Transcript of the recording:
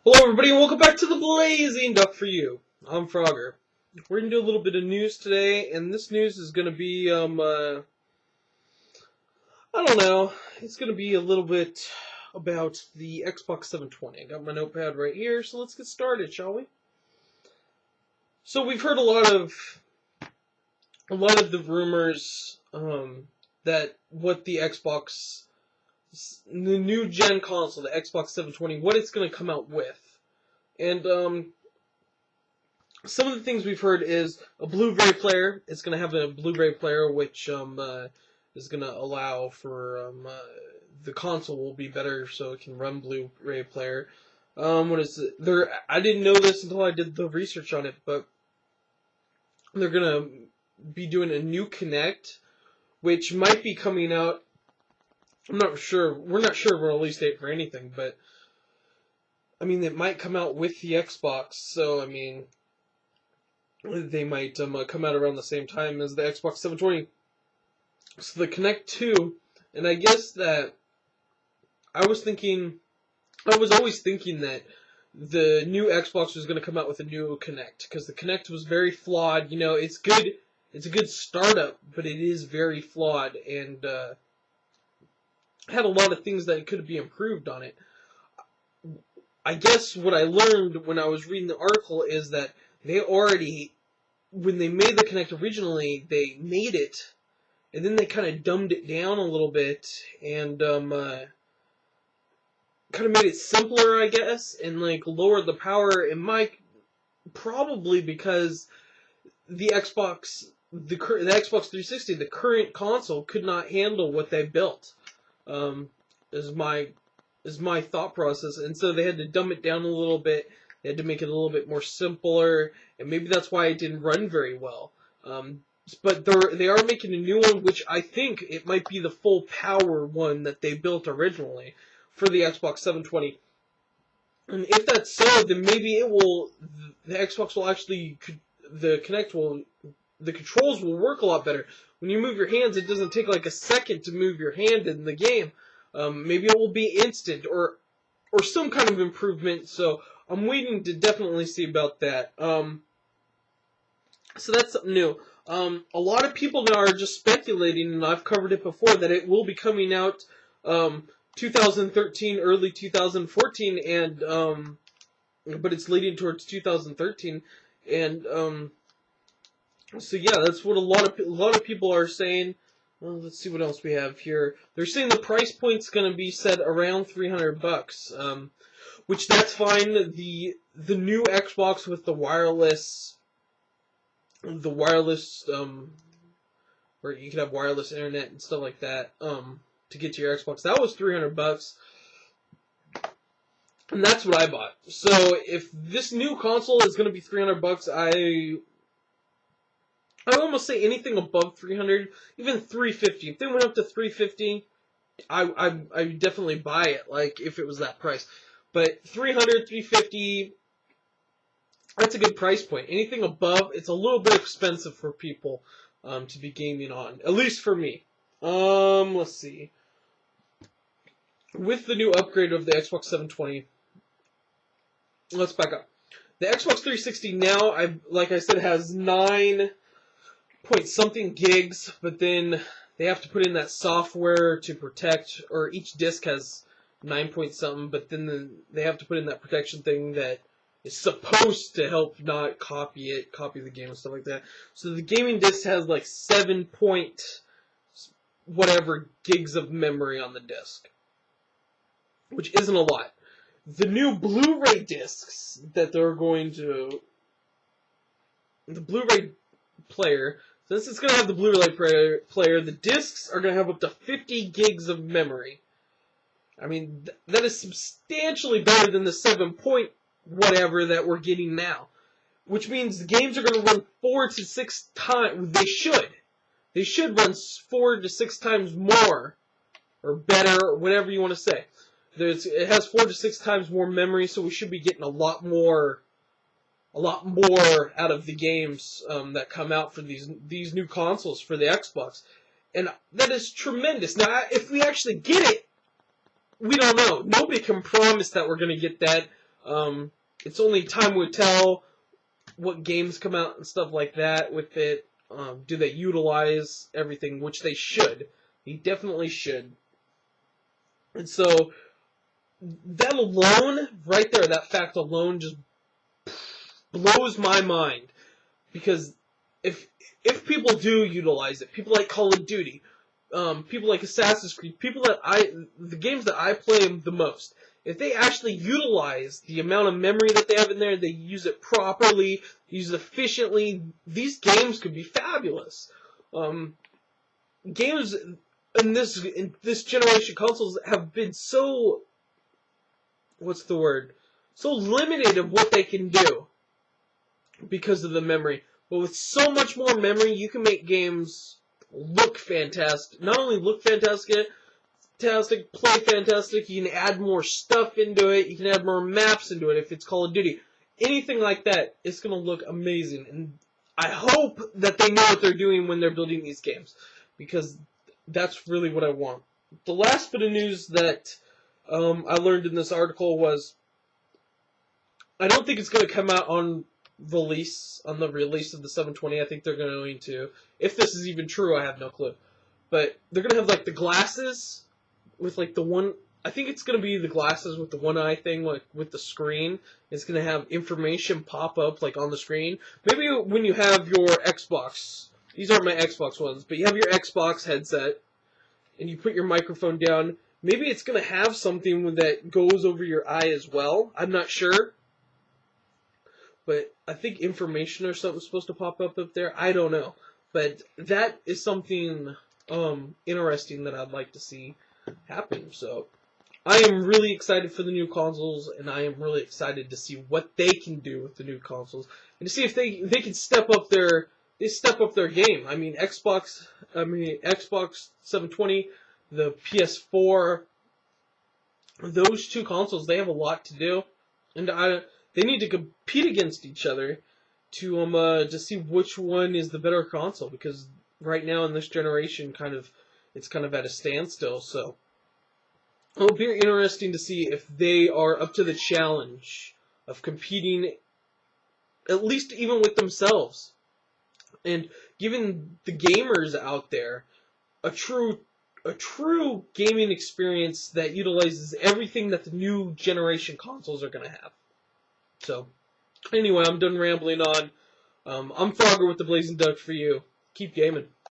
Hello everybody and welcome back to the Blazing Duck for You. I'm Frogger. We're going to do a little bit of news today, and this news is going to be, I don't know, it's going to be a little bit about the Xbox 720. I got my notepad right here, so let's get started, shall we? So we've heard a lot of the rumors, that what the new gen console, the Xbox 720, what it's going to come out with. And, some of the things we've heard is a Blu-ray player. It's going to have a Blu-ray player, which, is going to allow for, the console will be better so it can run Blu-ray player. What is it? I didn't know this until I did the research on it, but they're going to be doing a new Kinect, which might be coming out. I'm not sure. We're not sure of a release date for anything, but I mean, it might come out with the Xbox, so I mean, they might come out around the same time as the Xbox 720. So the Kinect 2, and I guess that I was always thinking that the new Xbox was going to come out with a new Kinect, because the Kinect was very flawed. You know, it's good. It's a good startup, but it is very flawed, and had a lot of things that could be improved on it. I guess what I learned when I was reading the article is that they already, when they made the Kinect originally, they made it, and then they kind of dumbed it down a little bit, and kind of made it simpler, I guess, and like lowered the power. It might probably because the Xbox 360, the current console, could not handle what they built. Is my thought process, and so they had to dumb it down a little bit. They had to make it a little bit more simpler, and maybe that's why it didn't run very well. But they are making a new one, which I think it might be the full power one that they built originally for the Xbox 720. And if that's so, then maybe the Xbox will actually, the controls will work a lot better. When you move your hands, it doesn't take like a second to move your hand in the game. Maybe it will be instant or some kind of improvement. So I'm waiting to definitely see about that. So that's something new. A lot of people now are just speculating, and I've covered it before, that it will be coming out 2013, early 2014, and but it's leading towards 2013, and so yeah, that's what a lot of people are saying. Well, let's see what else we have here. They're saying the price point's going to be set around $300, which that's fine. The new Xbox with the wireless, where you could have wireless internet and stuff like that, to get to your Xbox, that was $300, and that's what I bought. So if this new console is going to be $300, I almost say anything above 300, even 350. If they went up to 350, I definitely buy it, like, if it was that price. But 300, 350, that's a good price point. Anything above, it's a little bit expensive for people to be gaming on, at least for me. Let's see. With the new upgrade of the Xbox 720, let's back up. The Xbox 360 now, like I said, has 9 point something gigs, but then they have to put in that software to protect, or each disc has 9 point something, but then they have to put in that protection thing that is supposed to help not copy the game and stuff like that. So the gaming disc has like 7 point whatever gigs of memory on the disc, which isn't a lot. The new Blu-ray discs that they're going to, the Blu-ray player, since it's going to have the Blu-ray player, the discs are going to have up to 50 gigs of memory. I mean, that is substantially better than the 7 point whatever that we're getting now. Which means the games are going to run 4 to 6 times. They should run 4 to 6 times more, or better, or whatever you want to say. It has 4 to 6 times more memory, so we should be getting a lot more out of the games that come out for these new consoles for the Xbox. And that is tremendous. Now, if we actually get it, we don't know. Nobody can promise that we're going to get that. It's only time would tell what games come out and stuff like that with it. Do they utilize everything, which they should. They definitely should. And so, that alone, right there, that fact alone just blows my mind. Because if people do utilize it, people like Call of Duty, people like Assassin's Creed, the games that I play the most, if they actually utilize the amount of memory that they have in there, they use it properly, use it efficiently, these games could be fabulous. Games in this generation consoles have been so, so limited of what they can do because of the memory. But with so much more memory, you can make games look fantastic. Not only look fantastic, play fantastic, you can add more stuff into it, you can add more maps into it if it's Call of Duty. Anything like that, it's going to look amazing. And I hope that they know what they're doing when they're building these games, because that's really what I want. The last bit of news that I learned in this article was, I don't think it's going to come out on the release of the 720. I think they're going to, if this is even true, I have no clue. But they're going to have like the glasses with like the one, I think it's going to be the glasses with the one eye thing, like with the screen. It's going to have information pop up like on the screen. Maybe when you have your Xbox, these aren't my Xbox ones, but you have your Xbox headset and you put your microphone down, maybe it's going to have something that goes over your eye as well. I'm not sure. But I think information or something's supposed to pop up there. I don't know. But that is something interesting that I'd like to see happen. So I am really excited for the new consoles, and I am really excited to see what they can do with the new consoles, and to see if they can step up their game. I mean, Xbox 720, the PS4, those two consoles, they have a lot to do, and they need to compete against each other to see which one is the better console, because right now in this generation, it's kind of at a standstill. So it'll be interesting to see if they are up to the challenge of competing, at least even with themselves, and giving the gamers out there a true gaming experience that utilizes everything that the new generation consoles are going to have. So, anyway, I'm done rambling on. I'm Frogger with the Blazing Duck for you. Keep gaming.